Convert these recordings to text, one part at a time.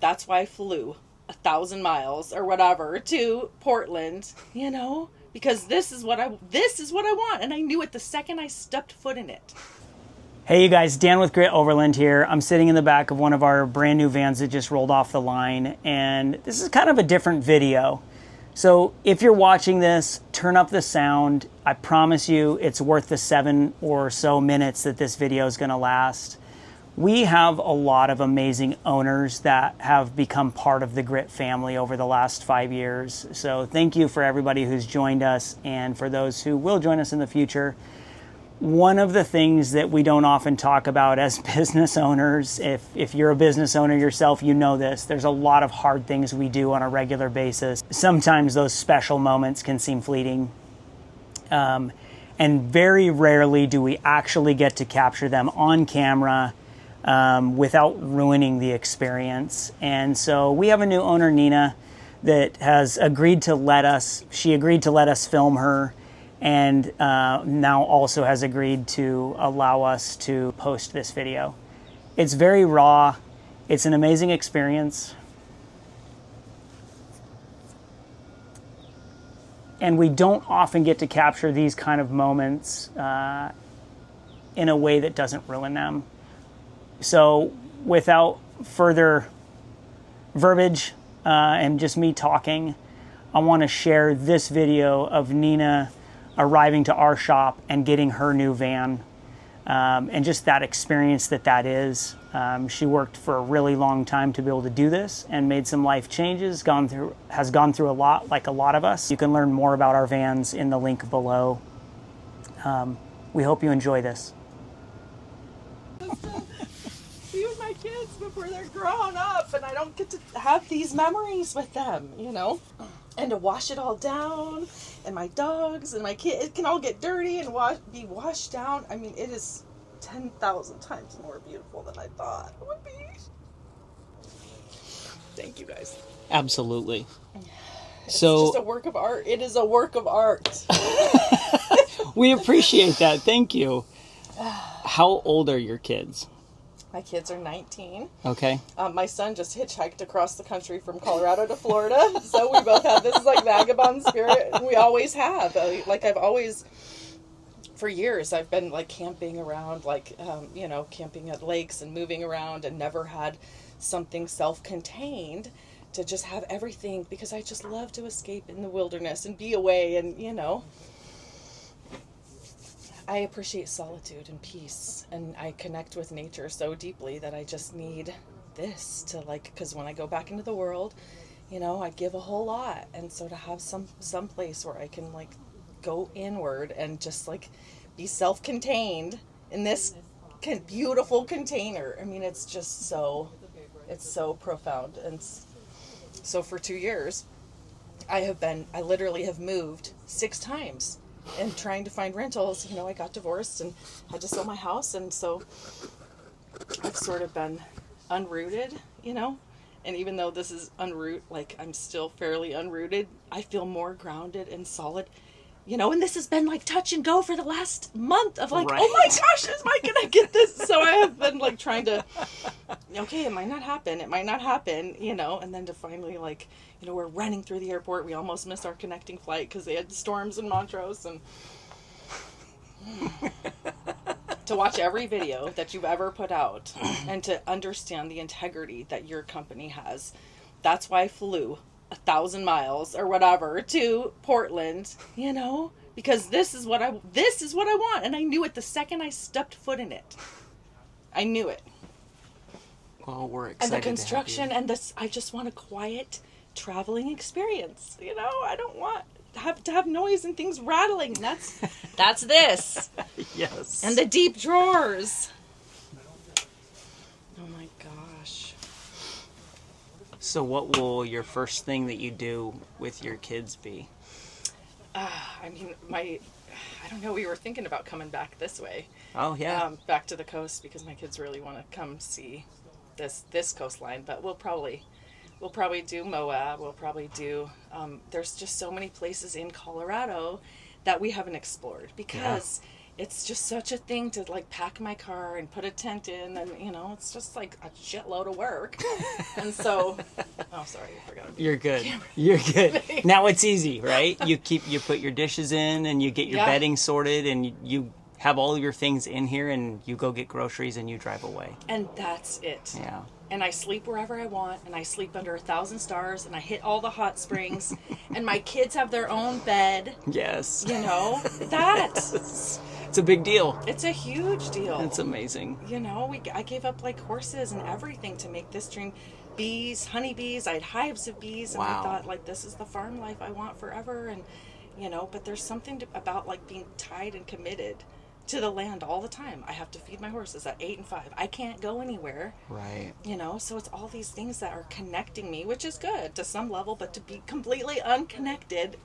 That's why I flew 1,000 miles or whatever to Portland, you know, because this is what I want. And I knew it the second I stepped foot in it. Hey you guys, Dan with Grit Overland here. I'm sitting in the back of one of our brand new vans that just rolled off the line, and this is kind of a different video. So if you're watching this, turn up the sound. I promise you it's worth the 7 or so minutes that this video is going to last. We have a lot of amazing owners that have become part of the Grit family over the last 5 years. So thank you for everybody who's joined us and for those who will join us in the future. One of the things that we don't often talk about as business owners, if you're a business owner yourself, you know this, there's a lot of hard things we do on a regular basis. Sometimes those special moments can seem fleeting. And very rarely do we actually get to capture them on camera without ruining the experience. And so we have a new owner, Nina, that has agreed to let us film her, and now also has agreed to allow us to post this video. It's very raw. It's an amazing experience. And we don't often get to capture these kind of moments in a way that doesn't ruin them. So without further verbiage and just me talking, I want to share this video of Nina arriving to our shop and getting her new van, and just that experience that is. She worked for a really long time to be able to do this and made some life changes, has gone through a lot, like a lot of us. You can learn more about our vans in the link below. We hope you enjoy this. Be with my kids before they're grown up and I don't get to have these memories with them, you know? And to wash it all down, and my dogs and my kid, it can all get dirty and be washed down. I mean, it is 10,000 times more beautiful than I thought it would be. Thank you, guys. Absolutely. It's just a work of art. It is a work of art. We appreciate that. Thank you. How old are your kids? My kids are 19. Okay. My son just hitchhiked across the country from Colorado to Florida. So we both have this like vagabond spirit. We always have. Like I've always, for years, I've been like camping around, like, camping at lakes and moving around, and never had something self-contained to just have everything, because I just love to escape in the wilderness and be away and, you know. I appreciate solitude and peace, and I connect with nature so deeply that I just need this to, like, because when I go back into the world, you know, I give a whole lot, and so to have some place where I can like go inward and just like be self-contained in this beautiful container. I mean, it's just so profound. And so for 2 years, I literally have moved 6 times. And trying to find rentals, you know, I got divorced and had to sell my house, and so I've sort of been unrooted, you know, and even though this is like I'm still fairly unrooted, I feel more grounded and solid, you know, and this has been like touch and go for the last month of like, right. Oh my gosh, am I gonna get this? So I have been like trying to, okay, it might not happen, you know, and then to finally, like, you know, we're running through the airport. We almost missed our connecting flight because they had storms in Montrose, and to watch every video that you've ever put out and to understand the integrity that your company has. That's why I flew 1,000 miles or whatever to Portland, you know, because this is what I want, and I knew it the second I stepped foot in it. I knew it. Well, we're excited. And the construction and this, I just want a quiet traveling experience. You know, I don't want to have noise and things rattling. That's this. Yes. And the deep drawers. Oh my gosh. So what will your first thing that you do with your kids be? I mean, I don't know, we were thinking about coming back this way. Oh, yeah. Back to the coast, because my kids really want to come see this coastline, but we'll probably do Moab. We'll probably do, there's just so many places in Colorado that we haven't explored, because it's just such a thing to like pack my car and put a tent in, and you know, it's just like a shitload of work. And so, oh, sorry, I forgot. You're good. You're good. Now it's easy, right? You put your dishes in, and you get your bedding sorted, and you have all your things in here, and you go get groceries, and you drive away. And that's it. Yeah. And I sleep wherever I want, and I sleep under 1,000 stars, and I hit all the hot springs, and my kids have their own bed. Yes. You know, that. Yes. It's a big deal. It's a huge deal. It's amazing. You know, I gave up like horses and everything to make this dream. Bees, honeybees, I had hives of bees, and I thought like, this is the farm life I want forever. And, you know, but there's something about like being tied and committed to the land all the time. I have to feed my horses at 8 and 5. I can't go anywhere. Right. You know, so it's all these things that are connecting me, which is good to some level, but to be completely unconnected.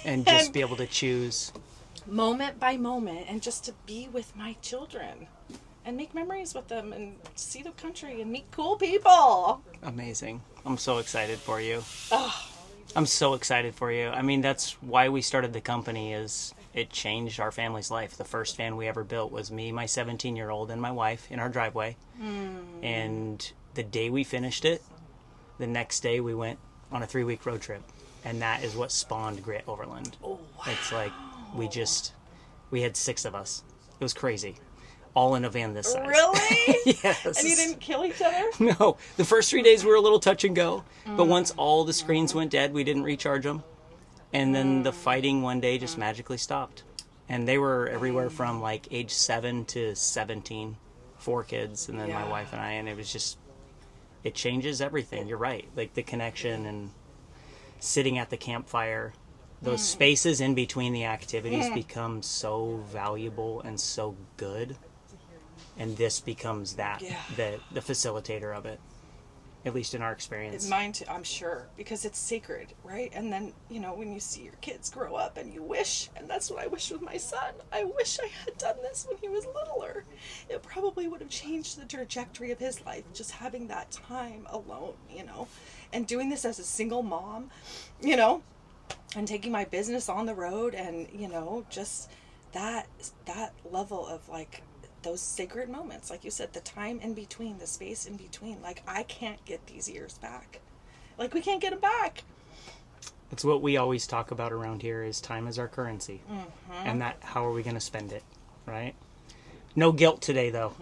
And just be able to choose. Moment by moment, and just to be with my children and make memories with them and see the country and meet cool people. Amazing. I'm so excited for you. Oh. I'm so excited for you. I mean, that's why we started the company, is it changed our family's life. The first van we ever built was me, my 17-year-old, and my wife in our driveway. And the day we finished it, the next day we went on a 3-week road trip. And that is what spawned Grit Overland. Oh, wow. It's like we had 6 of us. It was crazy. All in a van this size. Really? Yes. And you didn't kill each other? No. The first 3 days were a little touch and go. But once all the screens went dead, we didn't recharge them. And then the fighting one day just magically stopped. And they were everywhere from like age 7 to 17. 4 kids, and then my wife and I, and it was just, it changes everything. You're right. Like the connection and sitting at the campfire. Those spaces in between the activities become so valuable and so good. And this becomes that, the facilitator of it. At least in our experience. Mine too, I'm sure, because it's sacred, right? And then, you know, when you see your kids grow up and you wish, and that's what I wish with my son. I wish I had done this when he was littler. It probably would have changed the trajectory of his life, just having that time alone, you know, and doing this as a single mom, you know, and taking my business on the road, and, you know, just that level of like, those sacred moments, like you said, the time in between, the space in between. Like, I can't get these years back. Like, we can't get them back. It's what we always talk about around here, is time is our currency. And that, how are we going to spend it, right? No guilt today, though.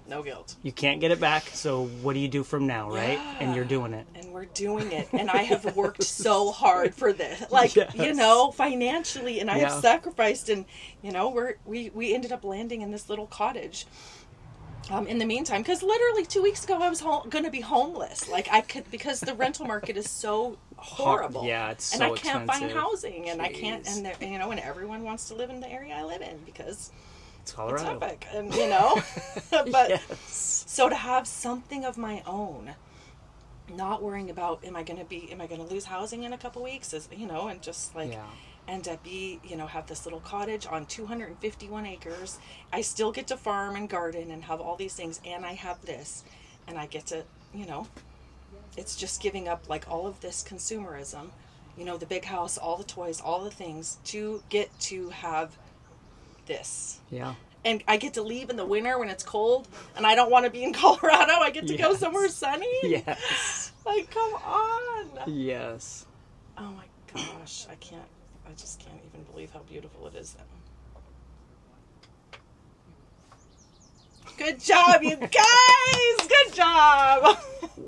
No guilt. You can't get it back, so what do you do from now, right? And you're doing it. And we're doing it. And I have worked so hard for this. Like, you know, financially, and I have sacrificed, and, you know, we ended up landing in this little cottage in the meantime, because literally 2 weeks ago I was going to be homeless. Like, I could, because the rental market is so horrible. Yeah, it's so and I can't expensive. find housing, and I can't, and you know, and everyone wants to live in the area I live in because it's Colorado. It's epic, and you know, but so to have something of my own, not worrying about am I going to lose housing in a couple weeks, is, you know, and just like, and to be, you know, have this little cottage on 251 acres. I still get to farm and garden and have all these things, and I have this, and I get to, you know, it's just giving up like all of this consumerism, you know, the big house, all the toys, all the things, to get to have this. Yeah. And I get to leave in the winter when it's cold, and I don't want to be in Colorado. I get to go somewhere sunny. Yes. Like, come on. Yes. Oh my gosh. I just can't even believe how beautiful it is. Good job, you guys. Good job.